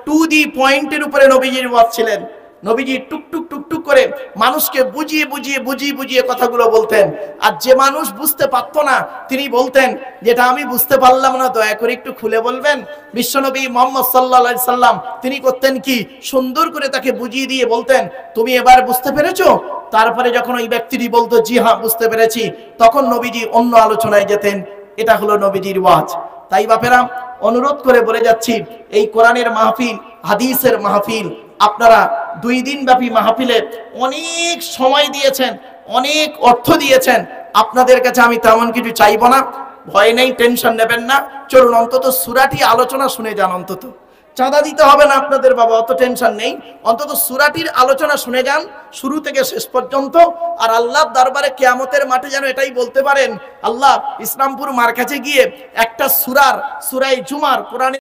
টু দি পয়েন্টের উপরে নবীজির ওয়াজ ছিলেন। নবীজি টুকটুক টুকটুক করে মানুষকে বুঝিয়ে কথাগুলো বলতেন। আর যে মানুষ বুঝতে পারতো না তিনি বলতেন, যেটা আমি বুঝতে পারলাম না দয়া করে একটু খুলে বলবেন। বিশ্বনবী মুহাম্মদ সাল্লাল্লাহু আলাইহি সাল্লাম তিনি করতেন কি? সুন্দর করে তাকে বুঝিয়ে দিয়ে বলতেন, তুমি এবার বুঝতে পেরেছো? তারপরে যখন ওই ব্যক্তিটি বলতো জি হ্যাঁ বুঝতে পেরেছি, তখন নবীজি অন্য আলোচনায় যেতেন। এটা হলো নবীজির ওয়াজ। তাই বাপেরা, অনুরোধ করে বলে যাচ্ছি, এই কোরআনের মাহফিল, হাদিসের মাহফিল, আপনারা 2 দিন ব্যাপী মাহফিলে অনেক সময় দিয়েছেন, অনেক অর্থ দিয়েছেন। আপনাদের কাছে আমি তেমন কিছু চাইবো না, ভয় নেই, টেনশন নেবেন না। চলুন অন্তত সূরাটি আলোচনা শুনে যান। অন্তত চাঁদা দিতে হবে না আপনাদের বাবা, অত টেনশন নেই। অন্তত সূরাটির আলোচনা শুনে যান শুরু থেকে শেষ পর্যন্ত। আর আল্লাহর দরবারে কিয়ামতের মাঠে যেন এটাই বলতে পারেন, আল্লাহ ইসলামপুর মার কাছে গিয়ে একটা সূরায় জুমার কোরআন